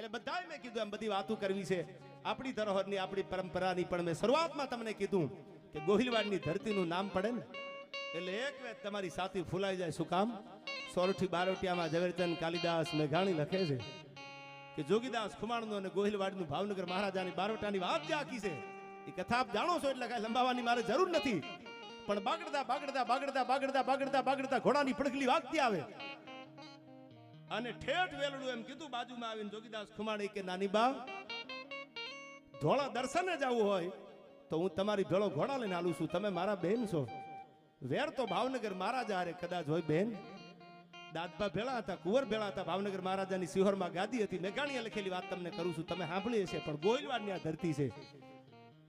એટલે બધાય મેં કીધું એમ બધી વાતો કરવી છે આપણી ધરોહરની આપણી પરંપરાની, પણ મેં શરૂઆતમાં તમને કીધું કે ગોહિલવાડની ધરતીનું નામ પડે ને એટલે એક વેત તમારી સાથી ફૂલાઈ જાય. શું કામ? સોરઠી બારોટિયામાં ઝવેરચંદ કાલિદાસ મેઘાણી લખે છે કે જોગીદાસ ખુમાણનું અને ગોહિલવાડનું ભાવનગર મહારાજાની બારોટાની વાત જે આખી છે એ કથા આપ જાણો છો એટલે કાંઈ લંબાવવાની મારે જરૂર નથી. પણ બાગડતા બાગડતા બાગડતા બાગડતા બાગડતા બાગડતા ઘોડાની પડખલી વાગતી આવે અને ઠેઠ વેલડું એમ કીધું બાજુમાં આવીને જોગીદાસ ખુમાણી કે નાની બા ધોળા દર્શને જવું હોય તો હું તમારી ભેળો ઘોડા લઈને આલું છું, તમે મારા બેન છો. વેર તો ભાવનગર મહારાજા હારે કદાચ હોય બેન. દાદબા ભેળા હતા, કુંવર ભેળા હતા. ભાવનગર મહારાજાની સિહોરમાં ગાદી હતી. મેઘાણીએ લખેલી વાત તમને કરું છું, તમે સાંભળી હશે. પણ ગોહિલવાડની આ ધરતી છે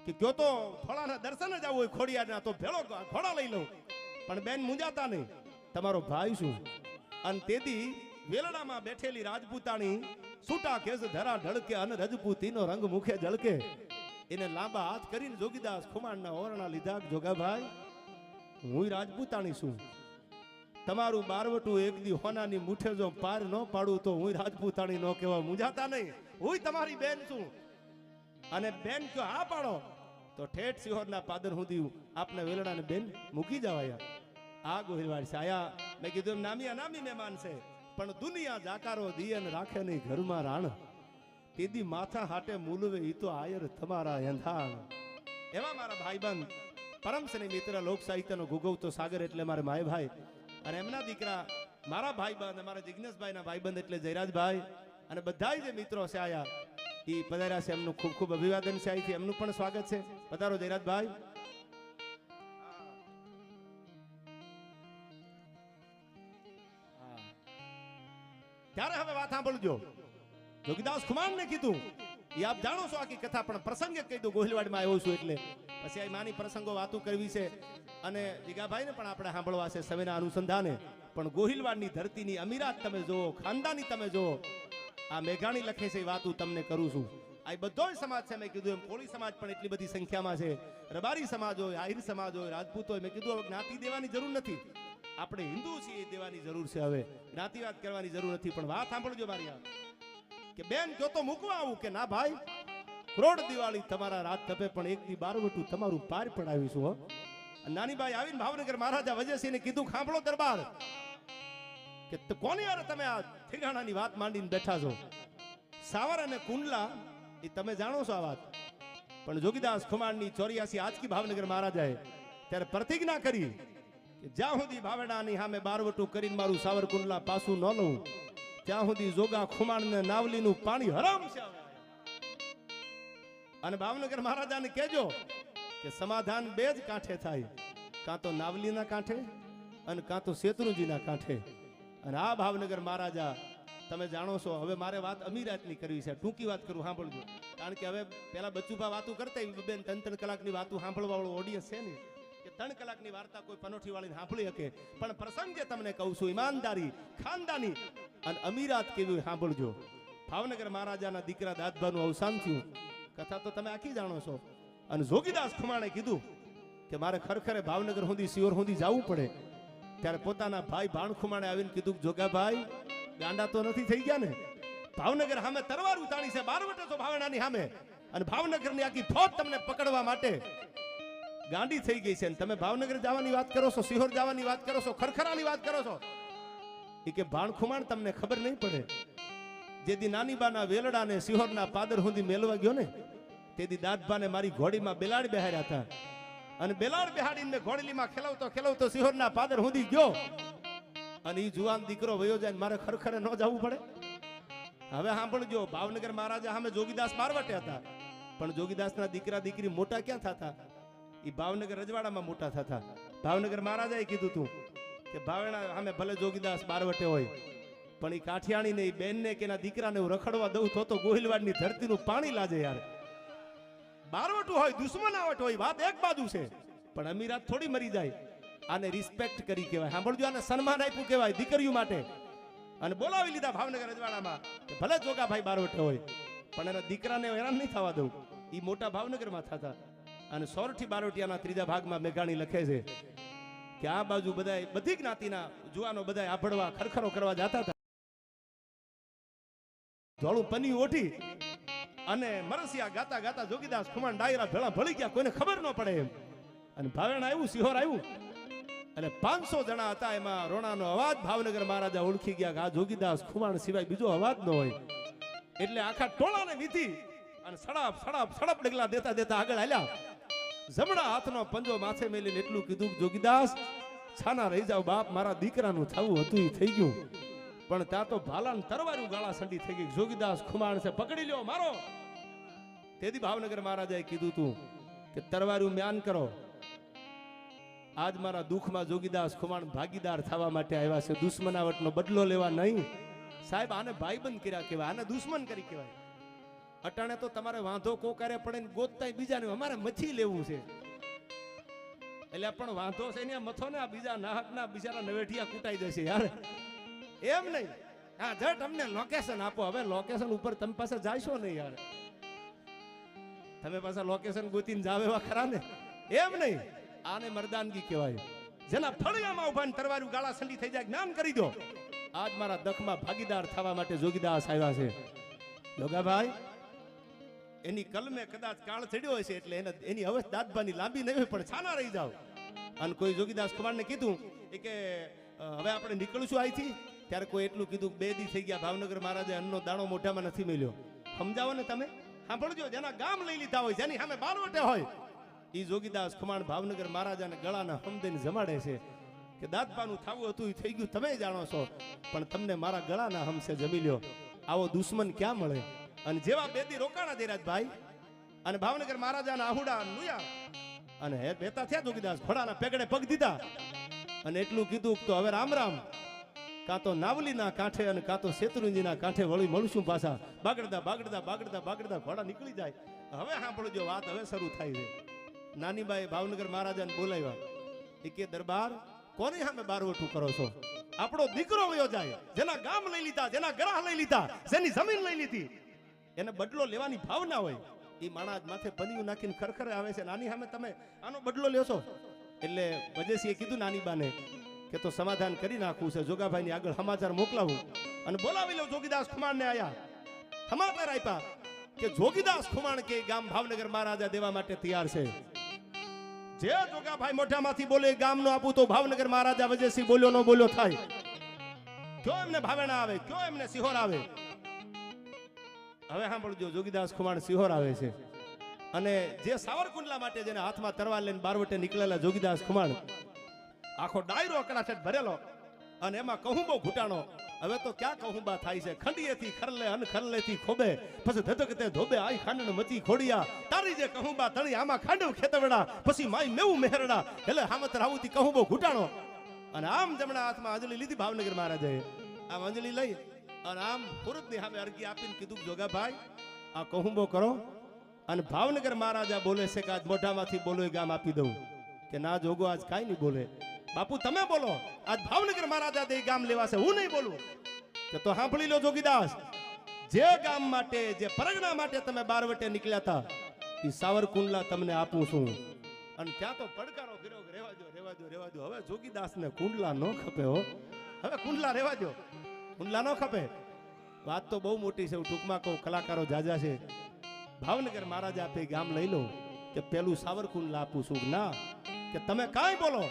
કે કયો તો થોડાના દર્શને જવું હોય ખોડિયારના તો ભેળો ઘોડા લઈ લઉં, પણ બેન મુંજાતા નહીં, તમારો ભાઈ છું. અને તેથી વેલડામાં બેઠેલી રાજપૂતાણી છૂટા કેસ ધરા ઢળકે અને રજપૂતીનો રંગ મુખે ઝળકે એને લાંબા હાથ કરીને જોગીદાસ ખુમાણના ઓરણા લીધા. જોગાભાઈ હું રાજપૂતાણી છું, તમારું બારવટું એક દી હોનાની મુઠે જો પાર ન પાડું તો હું રાજપૂતાણી ન કહેવા. મુંજાતા નહીં, હું તમારી બેન છું. અને બેન કયો હા પાડો તો ઠેઠ સિહોરના પાદર સુધી આપને વેલડાને બેન મૂકી જવાયા. આ ગોહિલવાડ છે આયા. મેં કીધું એમ નામી અનામી મહેમાન છે, પણ દુનિયા જાકારો દિયન રાખે નહીં ઘરમાં રાણ, તેદી માથા હાટે મૂલવે ઈ તો આયર તમારા એંધાણ. એવા મારા ભાઈબંધ પરમ સ્નેહી મિત્ર લોક સાહિત્યનો ગુગવતો સાગર એટલે મારે માય ભાઈ અને એમના દીકરા મારા ભાઈબંધ અમારા જિજ્ઞેશભાઈના ભાઈબંધ એટલે જયરાજભાઈ અને બધા જે મિત્રો છે આયા એ પધાર્યા છે. એમનું ખૂબ ખૂબ અભિવાદન છે. અહીંથી એમનું પણ સ્વાગત છે. પધારો જયરાજભાઈ. ત્યારે હવે વાત સાંભળજો. જોગીદાસ ખુમાણને કીધું એ આપ જાણો છો આખી કથા, પણ પ્રસંગે કહી દો ગોહિલવાડમાં આવ્યો છું એટલે પછી આ માની પ્રસંગો વાતો કરવી છે અને જીગાભાઈને પણ આપણે સાંભળવા છે સમયના અનુસંધાને. પણ ગોહિલવાડની ધરતીની અમીરાત તમે જુઓ, ખાનદાની તમે જુઓ. આ મેઘાણી લખે છે એ વાતું તમને કરું છું. આ બધો સમાજ છે. મેં કીધું એમ કોળી સમાજ પણ એટલી બધી સંખ્યામાં છે, રબારી સમાજ હોય, આહિર સમાજ હોય, રાજપૂત હોય. મેં કીધું હવે જ્ઞાતિ દેવાની જરૂર નથી, આપણે હિન્દુ છીએ દેવાની જરૂર છે. હવે જ્ઞાતિવાદ કરવાની જરૂર નથી. પણ વાત સાંભળજો મારી આ કે બેન જો તો મૂકવા આવું કે ના ભાઈ કરોડ દિવાળી તમારા રાત તપે પણ એક દી બારવટું તમારું પાર પડાવીશું. હો નાની બાઈ આવીને ભાવનગર મહારાજા વજયસિંહને કીધું સાંભળો દરબાર કે કોની યાર તમે આ ઠેકાણાની વાત માંડીને બેઠા છો. સાવર અને કુંડલા એ તમે જાણો છો આ વાત, પણ જોગીદાસ ખુમાણની 84 આજકી ભાવનગર મહારાજાએ ત્યારે પ્રતિજ્ઞા કરી કે જ્યાં સુધી ભાવડાની સામે બારવટું કરીને મારું સાવર કુંડલા પાછું ન લઉં ત્યાં સુધી જોગા ખુમાણને નાવલીનું પાણી હરામ છે. અને ભાવનગર મહારાજાને કહેજો કે સમાધાન બે જ કાંઠે થાય, કાં તો નાવલીના કાંઠે અને કાં તો શેત્રુંજીના કાંઠે. અને આ ભાવનગર મહારાજા તમે જાણો છો. હવે મારે વાત અમીરાતની કરવી છે, ટૂંકી વાત કરું સાંભળજો, કારણ કે હવે પેલા બચ્ચુભા વાતું કરતા બેન 3-3 કલાકની વાતું સાંભળવા વાળો ઓડિયન્સ છે ને કે 3 કલાકની વાર્તા કોઈ પનોઠી વાળીને સાંભળી શકે. પણ પ્રસંગ જે તમને કહું છું ઈમાનદારી, ખાનદાની અને અમીરાત કેવી સાંભળજો. ભાવનગર મહારાજાના દીકરા દાદબાનું અવસાન થયું, કથા તો તમે આખી જાણો છો. અને જોગીદાસ ખુમાણે કીધું કે મારે ખરેખર ભાવનગર સુધી સિયોર સુધી જવું પડે. ત્યારે પોતાના ભાઈ ભાણ ખુમાણે આવીને કીધું જોગાભાઈ ગાંડા તો નથી થઈ ગયા ને? ભાવનગર સામે તરવાર ઉતાણી છે, બારવટે તો ભાવનાની સામે, અને ભાવનગરની આખી ફોજ તમને પકડવા માટે ગાંડી થઈ ગઈ છે. તમે ભાવનગર જવાની વાત કરો છો, સિહોર જવાની વાત કરો છો, ખરખરાની વાત કરો છો. એ કે ભાણ ખુમાણ તમને ખબર નહીં પડે. જેદી નાનીબાના વેલડાને સિહોરના પાદર સુધી મેલવા ગયો ને તેદી દાદબાને મારી ઘોડીમાં બેલાડ બેહાર્યા હતા. અને બેલાડ બેહાડીને ઘોડલીમાં ખેલવતો ખેલવતો સિહોરના પાદર સુધી ગયો. અને એ જુવાન દીકરો વયો જાય, મારે ખરખરે ન જવું પડે. હવે સાંભળજો, ભાવનગર મહારાજા સામે જોગીદાસ બારવટે હતા, પણ જોગીદાસના દીકરા દીકરી મોટા ક્યાં થતા? એ ભાવનગર રજવાડામાં મોટા થતા. ભાવનગર મહારાજાએ કીધું તું કે ભાવના સામે ભલે જોગીદાસ બારવટે હોય, પણ એ કાઠિયાણીને એ બેનને કે એના દીકરાને હું રખડવા દઉં તો ગોહિલવાડની ધરતીનું પાણી લાજે યાર. બારવટું હોય, દુશ્મનાવટ હોય, વાત એક બાજુ છે, પણ અમીરાત થોડી મરી જાય. આને રિસ્પેક્ટ કરી કહેવાય. સાંભળજો, આને સન્માન આપ્યું કહેવાય દીકરીઓ માટે. અને બોલાવી લીધા ભાવનગર રજવાડામાં કે ભલે જોગાભાઈ બારવટે હોય, પણ એના દીકરાને હેરાન નહીં થવા દઉં. એ મોટા ભાવનગરમાં થતા. અને સોરઠી બારોટિયાના 3જા ભાગમાં મેઘાણી લખે છે કે આ બાજુ બધાય બધી જ્ઞાતિના જુવાનો બધાય આભડવા ખરખરો કરવા જતા હતા. ધોળું પની ઓઢી અને મરસિયા ગાતા ગાતા જોગીદાસ ખુમાણ ડાયરા ભેળા ભળી ગયા, કોઈને ખબર ન પડે એમ. અને ભાવેણ આવ્યું, સિહોર આવ્યું, અને 500 જણા હતા. એમાં રોણાનો અવાજ ભાવનગર મહારાજા ઓળખી ગયા કે આ જોગીદાસ ખુમાણ સિવાય બીજો અવાજ ન હોય. એટલે આખા ટોળાને વિધી અને સડપ સડપ સડપ ડગલા દેતા દેતા આગળ હાલ્યા. જમણા હાથનો પંજો માથે મેલીને એટલું કીધું, જોગીદાસ છાના રહી જાવ બાપ, મારા દીકરાનું થવું હતું એ થઈ ગયું. પણ ત્યાં તો ભાલાન તરવારું ગાળા સંડી થઈ ગઈ. જોગીદાસ ખુમાણ છે, પકડી લ્યો મારો. તેથી ભાવનગર મહારાજાએ કીધું તું કે તરવારું મ્યાન કરો. આજ મારા દુઃખમાં જોગીદાસ ખુમાણ ભાગીદાર થવા માટે આવ્યા છે, દુશ્મનાવટનો બદલો લેવા નહીં. સાહેબ આને ભાઈબંધ કર્યા કહેવાય, આને દુશ્મન કરી કહેવાય. અટાણે તો તમારે વાંધો કોકારે પડે ને ગોતતાય બીજાને અમારે મથી લેવું છે. એટલે પણ વાંધો છે ને મથો ને આ બીજા નાહકના બિચારા નવેઠિયા કૂટાઈ જશે યાર, એમ નહીં. હા જટ અમને લોકેશન આપો. હવે લોકેશન ઉપર તમે પાસે જાયશો નહીં યાર, તમે પાછા લોકેશન ગોતીને જાવ એવા ખરા ને, એમ નહીં. આને મર્દાનગી કહેવાય. જેના ફળિયામાં ઉભા ને તરવારું ગાળા સંડી થઈ જાય, જ્ઞાન કરી દો. આજ મારા દખમાં ભાગીદાર થવા માટે જોગીદાસ આવ્યા છે. જોગાભાઈ એની કલમે કદાચ કાળ ચડ્યો હશે, એટલે એની અવસ્થા દાદબાની લાંબી નહીં હોય, પણ છાના રહી જાવ. અને કોઈ જોગીદાસ કુમારને કીધું કે હવે આપણે નીકળશું અહીંથી. ત્યારે કોઈ એટલું કીધું, 2 દી થઈ ગયા ભાવનગર મહારાજે અન્નનો દાણો મોઢામાં નથી મેલ્યો. સમજાવો ને તમે, સાંભળજો. જેના ગામ લઈ લીધા હોય, જેની સામે બારવટે હોય, એ જોગીદાસ ખુમાણ ભાવનગર મહારાજાને ગળાના હમદેને જમાડે છે કે દાદબાનું થાવું હતું એ થઈ ગયું, તમે જાણો છો, પણ તમને મારા ગળાના હમસે જમી લ્યો. આવો દુશ્મન ક્યાં મળે? અને જેવા 2 દી રોકાણા ધીરાજભાઈ, અને ભાવનગર મહારાજાના આહુડા નુયા અને હે બેતા થયા જોગીદાસ, ઘોડાના પેગડે પગ દીધા અને એટલું કીધું તો હવે રામ રામ. કાં તો નાવલીના કાંઠે અને કાં તો શેત્રુંજીના કાંઠે વળી મળશું પાછા. બાગડતા બાગડતા બાગડતા બાગડતા ઘોડા નીકળી જાય. હવે સાંભળજો વાત, હવે શરૂ થાય છે. નાનીબાઈ ભાવનગર મહારાજાને બોલાવ્યા. એ કે દરબાર કોની સામે બારવટું કરો છો? આપણો દીકરો વયો જાય, જેના ગામ લઈ લીધા, જેના ગ્રાહ લઈ લીધા, જેની જમીન લઈ લીધી, એને બદલો લેવાની ભાવના હોય. એ માણસ માથે પનિયું નાખીને ખરખરે આવે છે, નાની સામે તમે આનો બદલો લેશો? એટલે વજેસીએ કીધું નાનીબાને કે તો સમાધાન કરી નાખવું છે, જોગાભાઈની આગળ સમાચાર મોકલાવું અને બોલાવી લો. જોગીદાસ ખુમાણને આયા, સમાચાર આપ્યા કે જોગીદાસ ખુમાણ કે ગામ ભાવનગર મહારાજા દેવા માટે તૈયાર છે. જે જોગાભાઈ મોઢામાંથી બોલે ગામ નો આપું તો ભાવનગર મહારાજા વજેસી બોલ્યો ન બોલ્યો થાય. કયો એમને ભાવેણા આવે, કયો એમને સિહોર આવે. હવે સાંભળજો, જોગીદાસ ખુમાણ સિહોર આવે છે. અને જે સાવરકુંડલા માટે જેને હાથમાં તરવાર લઈને બારવટે નીકળેલા જોગીદાસ ખુમાણ, આખો ડાયરો અકળાશેટ ભરેલો અને એમાં કહુંબો ઘૂંટાણો. હવે તો ક્યાં કહુંબા થાય છે, ખંડીએથી ખરલે અન ખરલેથી ખોબે, પછી ધધકતે ધોબે આઈ ખાંડણ મચી ખોડિયા, તારી જે કહુંબા તણી આમાં ખાંડવ ખેતવડા, પછી માઈ મેવું મેહરડા. એટલે હામત રાવુતી કહુંબો ઘૂંટાણો. અને આમ જમણા હાથમાં અંજલિ લીધી ભાવનગર મહારાજાએ. આમ અંજલિ લઈ અને આમ પુરુષની સામે અરજી આપીને કીધું, જોગાભાઈ આ કહુંબો કરો. અને ભાવનગર મહારાજા બોલે છે કે આજ મોઢામાંથી બોલો એ ગામ આપી દઉં. કે ના જોગો, આજ કાંઈ નહીં બોલે. બાપુ તમે બોલો, આજ ભાવનગર મહારાજા દે ગામ લેવા છે, હું નહીં બોલું. કે તો સાંભળી લો જોગીદાસ, જે ગામ માટે, જે પરગણા માટે તમે બારવટે નીકળ્યા હતા, એ સાવરકુંડલા તમને આપું છું. અને ત્યાં તો પડકારો કર્યો, રેવા દો રેવા દો રેવા દો. હવે જોગીદાસને કુંડલા ન ખપે હો, હવે કુંડલા રેવા દો, કુંડલા ન ખપે. વાત તો બહુ મોટી છે, હું ટૂંકમાં કહું, કલાકારો જાજા છે. ભાવનગર મહારાજા આપે ગામ લઈ લો કે પેલું સાવરકુંડલા આપું છું. ના, કે તમે કાંઈ બોલો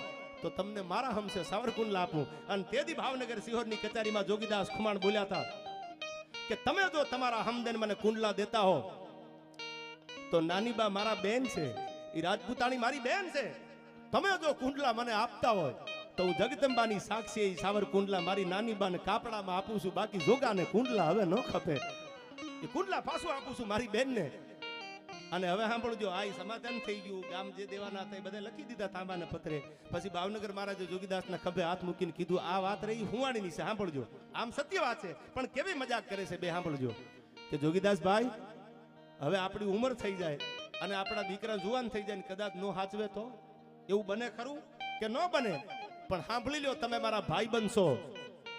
તો તમને મારા હમસે સાવરકુંડલા આપું. અને તેથી ભાવનગર સિહોરની કચેરીમાં જોગીદાસ ખુમાણ બોલ્યા હતા કે તમે જો તમારા હમદેન મને કુંડલા દેતા હો તો નાનીબા મારા બેન છે, એ રાજપૂતાણી મારી બેન છે. તમે જો કુંડલા મને આપતા હોય તો હું જગદંબાની સાક્ષી એ સાવરકુંડલા મારી નાનીબાને કાપડામાં આપું છું. બાકી જોગાને કુંડલા હવે ન ખપે, એ કુંડલા પાછું આપું છું મારી બેનને. અને હવે સાંભળજો, આ સમાધાન થઈ ગયું. ગામ જે દેવાના હતા એ બધા લખી દીધા તાંબાના પત્રે. પછી ભાવનગર મહારાજે જોગીદાસના ખભે હાથ મૂકીને કીધું, આ વાત રહી હુવાણીની છે, સાંભળજો. આમ સત્ય વાત છે, પણ કેવી મજાક કરે છે બે, સાંભળજો. કે જોગીદાસભાઈ હવે આપણી ઉંમર થઈ જાય અને આપણા દીકરા જુવાન થઈ જાય ને કદાચ નો હાચવે તો એવું બને ખરું કે ન બને? પણ સાંભળી લ્યો, તમે મારા ભાઈ બનશો.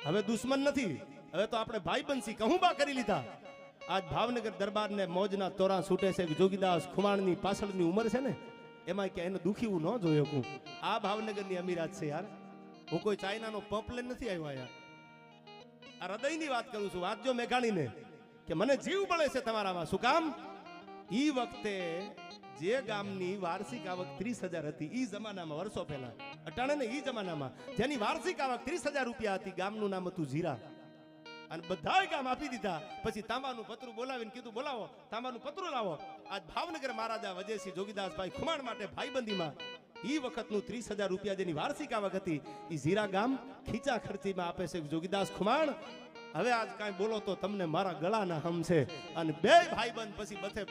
હવે દુશ્મન નથી, હવે તો આપણે ભાઈ બનશી. કહુંબા કરી લીધા. આજ ભાવનગર દરબારને મોજના તોરા છૂટે છે કે જોગીદાસ ખુમાણની પાછળની ઉંમર છે ને, એમાં ક્યાં એને દુખીવું ન જોયું હું. આ ભાવનગરની અમીરાત છે યાર. હું કોઈ ચાઇનાનો પંપ લઈને નથી આવ્યો યાર. આ હૃદયની વાત કરું છું. વાંચજો મેઘાણીને કે મને જીવ બળે છે તમારામાં. શું કામ? ઈ વખતે જે ગામની વાર્ષિક આવક 30,000 હતી, ઈ જમાનામાં વર્ષો પહેલા, અટાણે ને ઈ જમાનામાં જેની વાર્ષિક આવક 30,000 રૂપિયા હતી, ગામનું નામ હતું જીરા. અને બધાય ગામ આપી દીધા. પછી તાંબાનું પતરું બોલાવીને કીધું બોલાવો, તાંબાનું પતરું લાવો. આજ ભાવનગર મહારાજા વજયસિંહ જોગીદાસભાઈ ખુમાણ માટે ભાઈબંધીમાં ઈ વખતનું 30,000 રૂપિયા જેની વાર્ષિક આવક હતી, ઈ જીરા ગામ ખીચા ખર્ચીમાં આપે છે જોગીદાસ ખુમાણ. હવે આજ કાંઈ બોલો તો તમને મારા ગળાના હમ છે. અને બે ભાઈબંધ પછી બથે